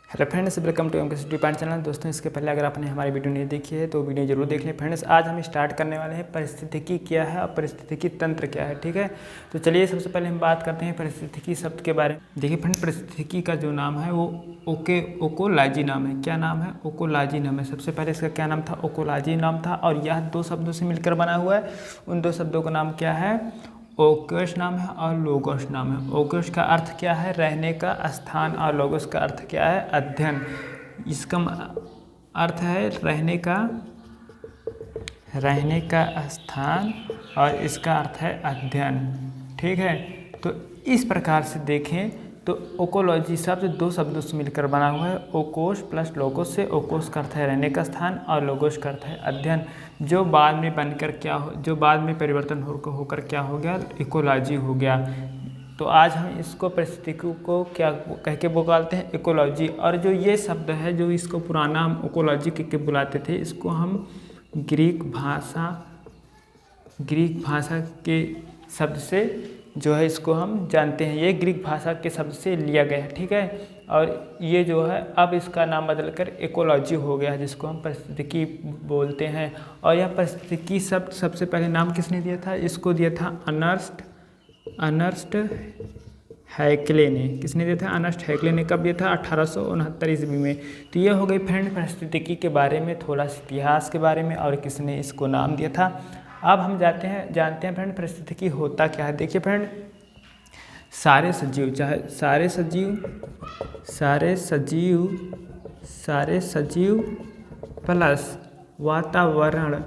Hello friends, welcome to MKST part channel. दोस्तों, इसके पहले अगर आपने हमारी वीडियो नहीं देखी है तो वीडियो जरूर देख लें। फ्रेंड्स, आज हम स्टार्ट करने वाले हैं परिस्थितिकी क्या है और परिस्थितिकी तंत्र क्या है। ठीक है, तो चलिए सबसे पहले हम बात करते हैं परिस्थितिकी शब्द के बारे में। देखिए फ्रेंड्स, परिस्थितिकी का जो नाम है वो ओकोलॉजी नाम है। क्या नाम है? ओकोलॉजी नाम है। सबसे पहले इसका क्या नाम था? ओकोलॉजी नाम था। और यह दो शब्दों से मिलकर बना हुआ है। उन दो शब्दों का नाम क्या है? ओकोस नाम है और लोगोस नाम है। ओकोस का अर्थ क्या है? रहने का स्थान। और लोगोस का अर्थ क्या है? अध्ययन। इसका अर्थ है रहने का स्थान और इसका अर्थ है अध्ययन। ठीक है, तो इस प्रकार से देखें तो ओकोलॉजी शब्द दो शब्दों से मिलकर बना हुआ है। ओकोस प्लस लोगोस से। ओकोस का अर्थ है रहने का स्थान और लोगोस का अर्थ है अध्ययन, जो बाद में बनकर जो बाद में परिवर्तन होकर क्या हो गया? इकोलॉजी हो गया। तो आज हम इसको परिस्थितिकी को क्या कह के पुकारते हैं? इकोलॉजी। और जो ये शब्द है, जो इसको पुराना हम इकोलॉजी कह के बुलाते थे, इसको हम ग्रीक भाषा के शब्द से जो है इसको हम जानते हैं। ये ग्रीक भाषा के शब्द से लिया गया है। ठीक है, और ये जो है अब इसका नाम बदलकर इकोलॉजी हो गया है, जिसको हम परिस्थितिकी बोलते हैं। और यह परिस्थितिकी शब्द सबसे पहले नाम किसने दिया था? इसको दिया था अर्नस्ट हैक्ले ने। किसने दिया था? अर्नस्ट हैक्ले ने। कब दिया था? 1869 ईस्वी में। तो ये हो गई फ्रेंड परिस्थितिकी के बारे में, थोड़ा सा इतिहास के बारे में और किसने इसको नाम दिया था। अब हम जानते हैं फ्रेंड परिस्थितिकी होता क्या है। देखिए फ्रेंड, सारे सजीव प्लस वातावरण,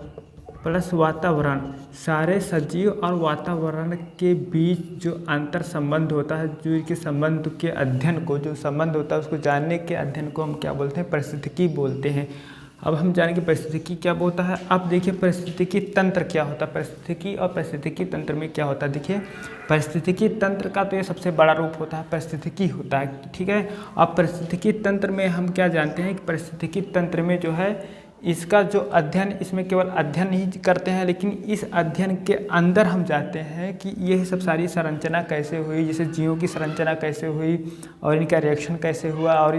सारे सजीव और वातावरण के बीच जो अंतर संबंध होता है, जो इनके संबंध के अध्ययन को, जो संबंध होता है उसको जानने के अध्ययन को हम क्या बोलते हैं? परिस्थितिकी बोलते हैं। अब हम जानेंगे परिस्थितिकी क्या होता है। अब देखिए परिस्थितिकी तंत्र क्या होता है। परिस्थितिकी और परिस्थितिकी तंत्र में क्या होता है? देखिए, परिस्थितिकी तंत्र का तो ये सबसे बड़ा रूप होता है, परिस्थितिकी होता है। ठीक है, अब परिस्थितिकी तंत्र में हम क्या जानते हैं कि परिस्थितिकी तंत्र में जो है इसका जो अध्ययन, इसमें केवल अध्ययन ही करते हैं, लेकिन इस अध्ययन के अंदर हम जाते हैं कि ये सब सारी संरचना कैसे हुई, जैसे जीवों की संरचना कैसे हुई और इनका रिएक्शन कैसे हुआ और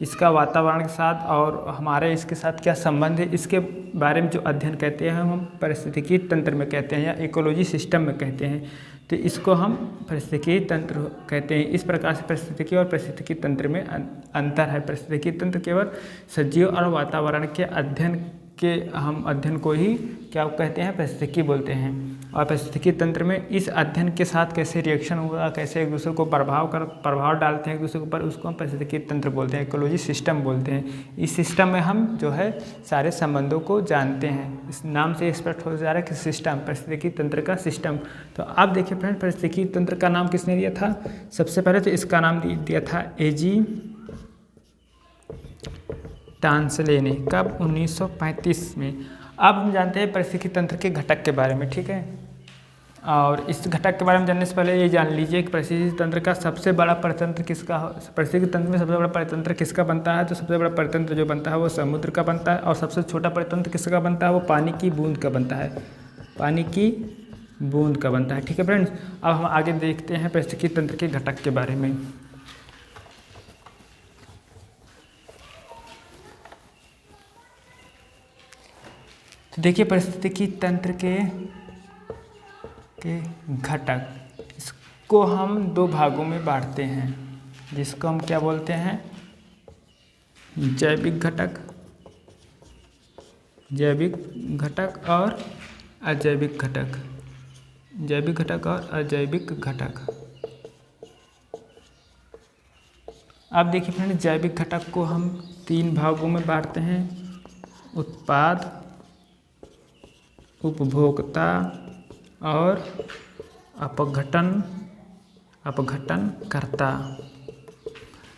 इसका वातावरण के साथ और हमारे इसके साथ क्या संबंध है, इसके बारे में जो अध्ययन कहते हैं हम परिस्थितिकी तंत्र में कहते हैं या इकोलॉजी सिस्टम में कहते हैं। तो इसको हम परिस्थितिकी तंत्र कहते हैं। इस प्रकार से परिस्थितिकी और परिस्थितिकी तंत्र में अंतर है। परिस्थितिकी तंत्र केवल सजीव और वातावरण के अध्ययन को ही क्या कहते हैं? परिस्थितिकी बोलते हैं। और परिस्थितिकी तंत्र में इस अध्ययन के साथ कैसे रिएक्शन हुआ, कैसे एक दूसरे को प्रभाव डालते हैं एक दूसरे के ऊपर, उसको हम परिस्थितिकी तंत्र बोलते हैं, इकोलॉजी सिस्टम बोलते हैं। इस सिस्टम में हम जो है सारे संबंधों को जानते हैं। इस नाम से स्पष्ट हो जा रहा है कि सिस्टम, परिस्थितिकी तंत्र का सिस्टम। तो आप देखिए फ्रेंड, परिस्थितिकी तंत्र का नाम किसने दिया था? सबसे पहले तो इसका नाम दिया था एजी टांसले ने। कब? 1935 में। अब हम जानते हैं परिस्थितिकी तंत्र के घटक के बारे में। ठीक है, और इस घटक के बारे में जानने से पहले ये जान लीजिए कि परिस्थितिकी तंत्र का सबसे बड़ा परितंत्र किसका, परिस्थितिकी तंत्र में सबसे बड़ा परितंत्र किसका बनता है? तो सबसे बड़ा परितंत्र जो बनता है वो समुद्र का बनता है। और सबसे छोटा परितंत्र किसका बनता है? वो पानी की बूंद का बनता है। पानी की बूंद का बनता है। ठीक है फ्रेंड्स, अब हम आगे देखते हैं परिस्थितिकी तंत्र के घटक के बारे में। तो देखिए परिस्थितिकी तंत्र के घटक, इसको हम दो भागों में बांटते हैं, जिसको हम क्या बोलते हैं? जैविक घटक और अजैविक घटक। जैविक घटक और अजैविक घटक। अब देखिए फ्रेंड, जैविक घटक को हम तीन भागों में बांटते हैं: उत्पाद, उपभोक्ता और अपघटनकर्ता।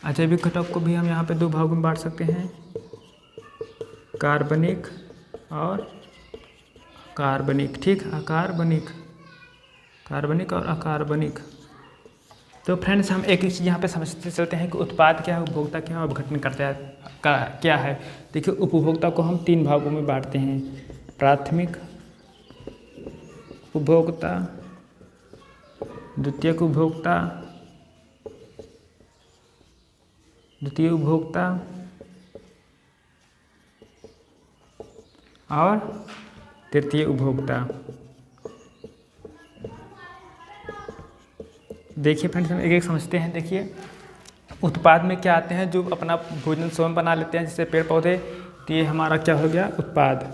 अजैविक घटक को भी हम यहाँ पे दो भागों में बांट सकते हैं: कार्बनिक और अकार्बनिक। ठीक, कार्बनिक और अकार्बनिक। तो फ्रेंड्स, हम एक चीज़ यहाँ पे समझते चलते हैं कि उत्पाद क्या है, उपभोक्ता क्या है, अपघटनकर्ता क्या है। देखिए, उपभोक्ता को हम तीन भागों में बांटते हैं: प्राथमिक उपभोक्ता, द्वितीयक उपभोक्ता, द्वितीय उपभोक्ता और तृतीय उपभोक्ता। देखिए फ्रेंड्स, हम एक एक समझते हैं। देखिए, उत्पाद में क्या आते हैं, जो अपना भोजन स्वयं बना लेते हैं, जैसे पेड़ पौधे। तो ये हमारा क्या हो गया, उत्पाद।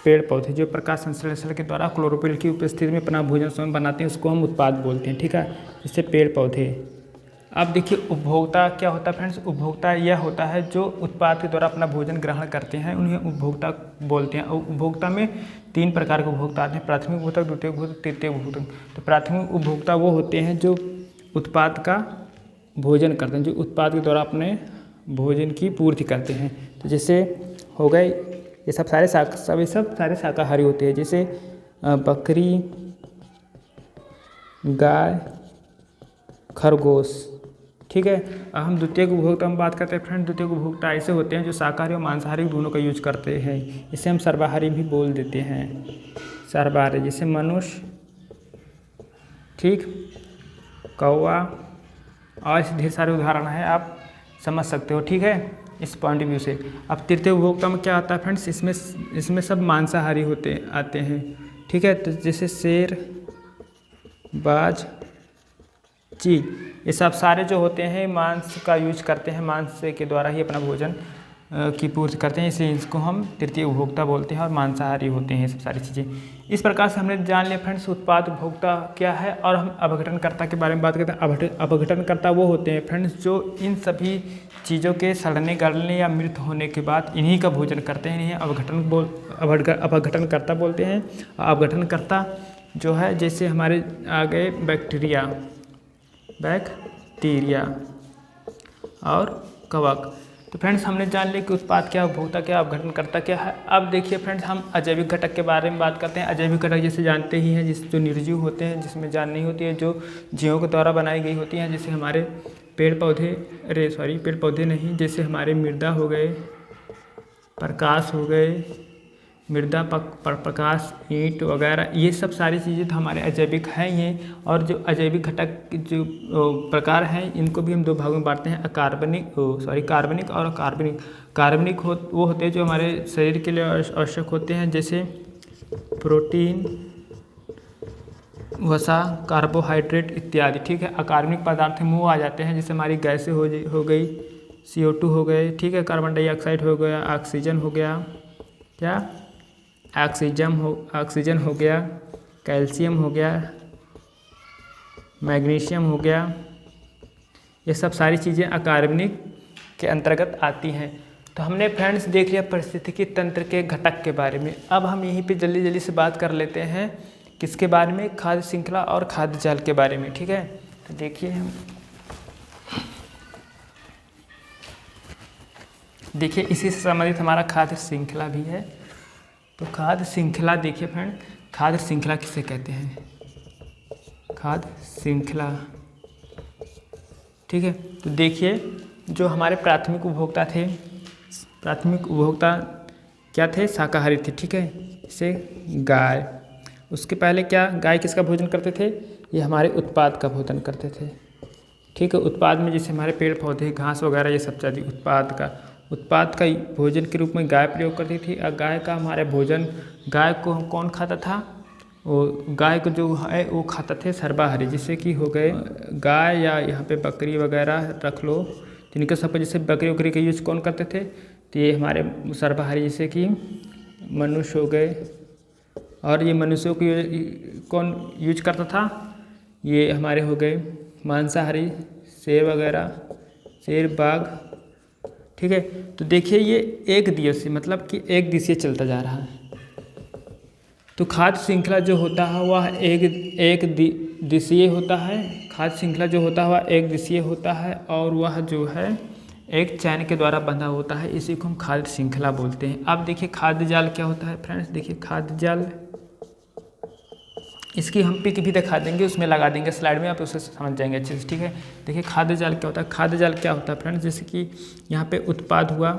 पेड़ पौधे जो प्रकाश संश्लेषण के द्वारा क्लोरोफिल की उपस्थिति में अपना भोजन स्वयं बनाते हैं, उसको हम उत्पाद बोलते हैं, ठीक है। जैसे पेड़ पौधे। अब देखिए, उपभोक्ता क्या होता है फ्रेंड्स, उपभोक्ता यह होता है जो उत्पाद के द्वारा अपना भोजन ग्रहण करते हैं, उन्हें उपभोक्ता बोलते हैं। उपभोक्ता में 3 प्रकार के उपभोक्ता आते हैं, प्राथमिक उपभोक्ता, द्वितीय उपभोक्ता, तृतीय उपभोक्ता। तो प्राथमिक उपभोक्ता वो होते हैं जो उत्पाद का भोजन करते हैं, जो उत्पाद के द्वारा अपने भोजन की पूर्ति करते हैं। तो जैसे हो गए ये सब सारे शाकाहारी होते हैं, जैसे बकरी, गाय, खरगोश, ठीक है। अब हम द्वितीय उपभोक्ता में बात करते हैं फ्रेंड। द्वितीय उपभोक्ता ऐसे होते हैं जो शाकाहारी और मांसाहारी दोनों का यूज करते हैं। इसे हम सर्वाहारी भी बोल देते हैं, सर्वाहारी। जैसे मनुष्य, ठीक, कौवा, और ऐसे ढेर सारे उदाहरण हैं, आप समझ सकते हो, ठीक है, इस पॉइंट ऑफ व्यू से। अब तृतीय उपभोक्ता में क्या आता है फ्रेंड्स, इसमें सब मांसाहारी आते हैं, ठीक है। तो जैसे शेर, बाज, चील, ये सब सारे जो होते हैं मांस का यूज करते हैं, मांस के द्वारा ही अपना भोजन की पूर्ति करते हैं, इसलिए इसको हम तृतीय उपभोक्ता बोलते हैं, और मांसाहारी होते हैं ये सब सारी चीज़ें। इस प्रकार से हमने जान लिया फ्रेंड्स उत्पाद उपभोक्ता क्या है। और हम अपघटनकर्ता के बारे में बात करते हैं। अपघटनकर्ता वो होते हैं फ्रेंड्स जो इन सभी चीज़ों के सड़ने गलने या मृत होने के बाद इन्हीं का भोजन करते हैं, इन्हें अपघटनकर्ता बोलते हैं। अपघटनकर्ता जो है, जैसे हमारे आ गए बैक्टीरिया और कवक। तो फ्रेंड्स, हमने जान लिया कि उत्पाद क्या, उपभोक्ता क्या, अपघटनकर्ता क्या है। अब देखिए फ्रेंड्स, हम अजैविक घटक के बारे में बात करते हैं। अजैविक घटक जैसे जानते ही हैं, जो निर्जीव होते हैं, जिसमें जान नहीं होती है, जो जीवों के द्वारा बनाई गई होती हैं, जैसे हमारे पेड़ पौधे नहीं, जैसे हमारे मृदा हो गए, प्रकाश हो गए, मृदा प्रकाश, ईंट वगैरह, ये सब सारी चीज़ें तो हमारे अजैविक हैं ये। और जो अजैविक घटक जो प्रकार हैं, इनको भी हम 2 भागों में बांटते हैं, कार्बनिक और अकार्बनिक। कार्बनिक वो होते हैं जो हमारे शरीर के लिए आवश्यक होते हैं, जैसे प्रोटीन, वसा, कार्बोहाइड्रेट इत्यादि, ठीक है। अकार्बनिक पदार्थ में वो आ जाते हैं, जैसे हमारी गैसें हो गई, CO2 हो गए, ठीक है, कार्बन डाइऑक्साइड हो गया, ऑक्सीजन हो गया, क्या, ऑक्सीजन हो गया, कैल्शियम हो गया, मैग्नीशियम हो गया। ये सब सारी चीज़ें अकार्बनिक के अंतर्गत आती हैं। तो हमने फ्रेंड्स देख लिया पारिस्थितिकी तंत्र के घटक के बारे में। अब हम यहीं पे जल्दी से बात कर लेते हैं किसके बारे में, खाद्य श्रृंखला और खाद्य जाल के बारे में, ठीक है। तो देखिए इसी से संबंधित हमारा खाद्य श्रृंखला भी है। तो खाद्य श्रृंखला, देखिए फ्रेंड, खाद्य श्रृंखला किसे कहते हैं, खाद्य श्रृंखला, ठीक है। तो देखिए, जो हमारे प्राथमिक उपभोक्ता थे, प्राथमिक उपभोक्ता क्या थे, शाकाहारी थे, ठीक है। जैसे गाय, उसके पहले क्या, गाय किसका भोजन करते थे, ये हमारे उत्पाद का भोजन करते थे, ठीक है। उत्पाद में जैसे हमारे पेड़ पौधे, घास वगैरह, ये सब चीज़ उत्पाद का भोजन के रूप में गाय प्रयोग करती थी। और गाय का हमारे भोजन, गाय को कौन खाता था, वो गाय को जो है वो खाता थे सर्वाहारी, जैसे कि हो गए गाय, या यहाँ पे बकरी वगैरह रख लो, जिनके सब जैसे बकरी का यूज कौन करते थे, तो ये हमारे सर्वाहारी, जैसे कि मनुष्य हो गए। और ये मनुष्यों को कौन यूज करता था, ये हमारे हो गए मांसाहारी, शेर वगैरह, शेर, बाघ, ठीक है। तो देखिए ये एक दिवसीय, मतलब कि एक दिवसीय चलता जा रहा है। तो खाद्य श्रृंखला जो होता है वह एक दिवसीय होता है। खाद्य श्रृंखला जो होता है वह एक दिवसीय होता है, और वह जो है एक चैन के द्वारा बंधा होता है, इसी को हम खाद्य श्रृंखला बोलते हैं। अब देखिए खाद्य जाल क्या होता है फ्रेंड्स, देखिए खाद्य जाल, इसकी हम पिक भी दिखा देंगे, उसमें लगा देंगे स्लाइड में, आप उसे समझ जाएंगे अच्छे से, ठीक है। देखिए खाद्य जाल क्या होता है, खाद्य जाल क्या होता है फ्रेंड्स, जैसे कि यहाँ पे उत्पाद हुआ,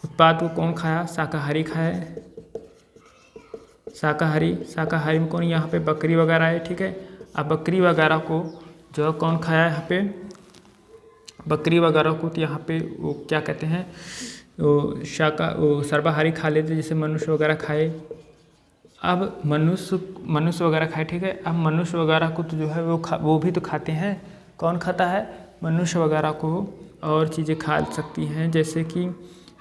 उत्पाद को कौन खाया, शाकाहारी खाया, शाकाहारी में कौन, यहाँ पे बकरी वगैरह है, ठीक है। अब बकरी वगैरह को जो कौन खाया, यहाँ पे बकरी वगैरह को तो यहाँ पे वो क्या कहते हैं, वो सर्वाहारी खा लेते, जैसे मनुष्य वगैरह खाए। अब मनुष्य वगैरह खाए, ठीक है। अब मनुष्य वगैरह को तो जो है वो भी तो खाते हैं। कौन खाता है? मनुष्य वगैरह को और चीज़ें खा सकती हैं, जैसे कि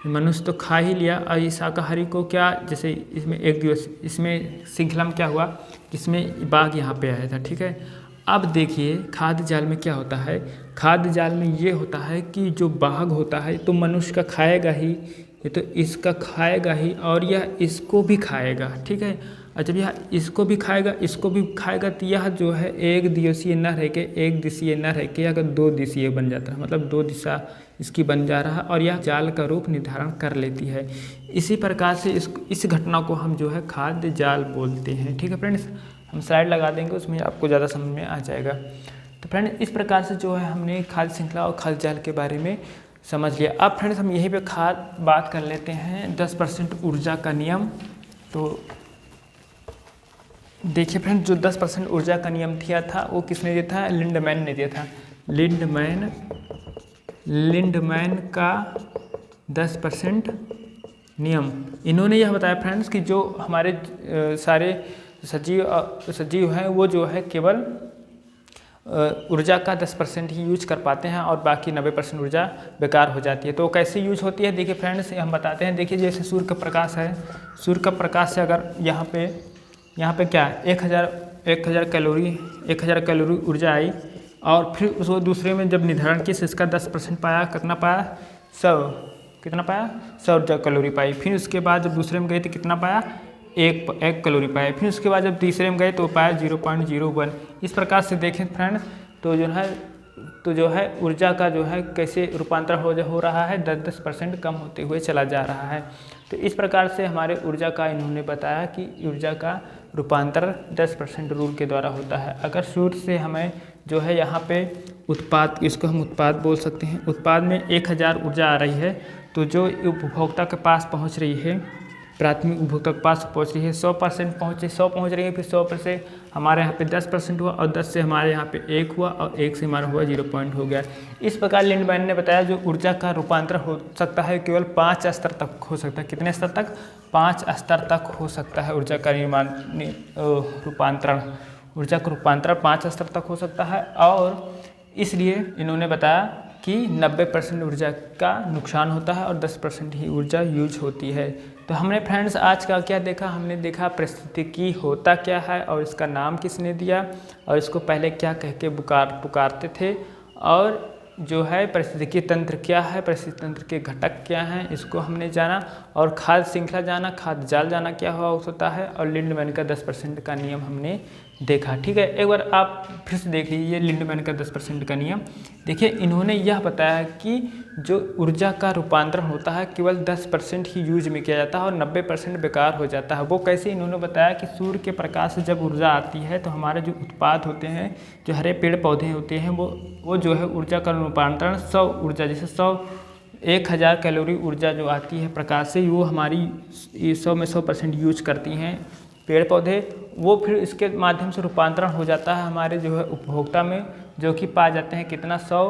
मनुष्य तो खा ही लिया। और इस शाकाहारी को क्या, जैसे इसमें एक दिवस इसमें श्रृंखला में क्या हुआ, इसमें बाघ यहाँ पे आया था, ठीक है। अब देखिए खाद्य जाल में क्या होता है, खाद्य जाल में ये होता है कि जो बाघ होता है तो मनुष्य का खाएगा ही, ये तो इसका खाएगा ही, और यह इसको भी खाएगा, ठीक है। और जब यह इसको भी खाएगा तो यह जो है एक दिवसीय न रह के एक दिशीय न रह के अगर 2 दिशीय बन जाता है, मतलब 2 दिशा इसकी बन जा रहा है, और यह जाल का रूप निर्धारण कर लेती है। इसी प्रकार से इस घटना को हम जो है खाद्य जाल बोलते हैं, ठीक है फ्रेंड्स। हम स्लाइड लगा देंगे, उसमें आपको ज़्यादा समझ में आ जाएगा। तो फ्रेंड्स इस प्रकार से जो है हमने खाद्य श्रृंखला और खाद्य जाल के बारे में समझ लिया। अब फ्रेंड्स हम यहीं पे बात कर लेते हैं 10% ऊर्जा का नियम। तो देखिए फ्रेंड्स, जो 10% ऊर्जा का नियम दिया था वो किसने दिया था? लिंडमैन ने दिया था। लिंडमैन का 10% नियम। इन्होंने यह बताया फ्रेंड्स कि जो हमारे सारे सजीव हैं वो जो है केवल ऊर्जा का 10% ही यूज कर पाते हैं और बाकी 90% ऊर्जा बेकार हो जाती है। तो कैसे यूज होती है देखिए फ्रेंड्स, हम बताते हैं। देखिए जैसे सूर्य का प्रकाश है, सूर्य का प्रकाश से अगर यहाँ पे क्या 1000 कैलोरी ऊर्जा आई, और फिर उसको दूसरे में जब निर्धारण किया इसका 10% पाया, कितना पाया? 100 ऊर्जा कैलोरी पाई। फिर उसके बाद जब दूसरे में गए तो कितना पाया? 1 कैलोरी पाए। फिर उसके बाद जब तीसरे में गए तो पाया 0.01। इस प्रकार से देखें फ्रेंड्स, तो जो है ऊर्जा का जो है कैसे रूपांतर हो रहा है, 10% कम होते हुए चला जा रहा है। तो इस प्रकार से हमारे ऊर्जा का इन्होंने बताया कि ऊर्जा का रूपांतर 10% रूल के द्वारा होता है। अगर सूर्य से हमें जो है यहाँ पे उत्पाद, इसको हम उत्पाद बोल सकते हैं, उत्पाद में 1000 ऊर्जा आ रही है, तो जो उपभोक्ता के पास पहुँच रही है, प्राथमिक उपभोक्ता के पास पहुँच रही है 100% पहुँच रही है। फिर 100 से हमारे यहाँ पे 10% हुआ, और 10 से हमारे यहाँ पे 1 हुआ, और 1 से हमारा हुआ 0 पॉइंट हो गया। इस प्रकार लिंडमैन ने बताया जो ऊर्जा का रूपांतर हो सकता है केवल 5 स्तर तक हो सकता है। कितने स्तर तक? 5 स्तर तक हो सकता है ऊर्जा का रूपांतरण। ऊर्जा का रूपांतरण 5 स्तर तक हो सकता है, और इसलिए इन्होंने बताया कि 90% ऊर्जा का नुकसान होता है और 10% ही ऊर्जा यूज होती है। तो हमने फ्रेंड्स आज का क्या देखा? हमने देखा पारिस्थितिकी होता क्या है, और इसका नाम किसने दिया, और इसको पहले क्या कह के पुकारते थे, और जो है पारिस्थितिकी तंत्र क्या है, पारिस्थितिकी तंत्र के घटक क्या हैं, इसको हमने जाना, और खाद्य श्रृंखला जाना, खाद्य जाल जाना क्या होता है, और लिंडमैन का 10% का नियम हमने देखा, ठीक है। एक बार आप फिर से देख लीजिए लिंडमैन का 10% का नियम। देखिए इन्होंने यह बताया कि जो ऊर्जा का रूपांतरण होता है केवल 10% ही यूज में किया जाता है और 90% बेकार हो जाता है। वो कैसे? इन्होंने बताया कि सूर्य के प्रकाश से जब ऊर्जा आती है तो हमारे जो उत्पाद होते हैं, जो हरे पेड़ पौधे होते हैं, वो जो है ऊर्जा का रूपांतरण 100 ऊर्जा, जैसे 1000 कैलोरी ऊर्जा जो आती है प्रकाश से, वो हमारी 100 में 100% यूज करती हैं पेड़ पौधे। वो फिर इसके माध्यम से रूपांतरण हो जाता है हमारे जो है उपभोक्ता में, जो कि पा जाते हैं कितना? 100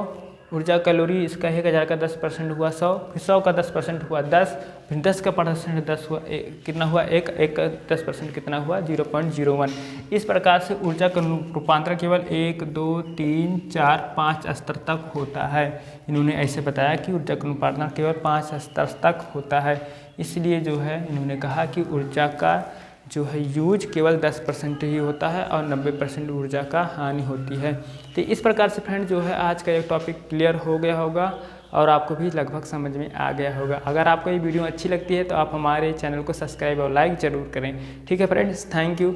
ऊर्जा कैलोरी। इसका 1000 का 10% हुआ 100, फिर 100 का 10% हुआ 10, फिर 10 का परसेंट 10 हुआ, कितना हुआ? 1 का 10% कितना हुआ? 0.01। इस प्रकार से ऊर्जा का रूपांतरण केवल 1, 2, 3, 4, 5 स्तर तक होता है। इन्होंने ऐसे बताया कि ऊर्जा का रूपांतरण केवल 5 स्तर तक होता है। इसलिए जो है इन्होंने कहा कि ऊर्जा का जो है यूज केवल 10% ही होता है और 90% ऊर्जा का हानि होती है। तो इस प्रकार से फ्रेंड जो है आज का एक टॉपिक क्लियर हो गया होगा और आपको भी लगभग समझ में आ गया होगा। अगर आपको ये वीडियो अच्छी लगती है तो आप हमारे चैनल को सब्सक्राइब और लाइक ज़रूर करें। ठीक है फ्रेंड्स, थैंक यू।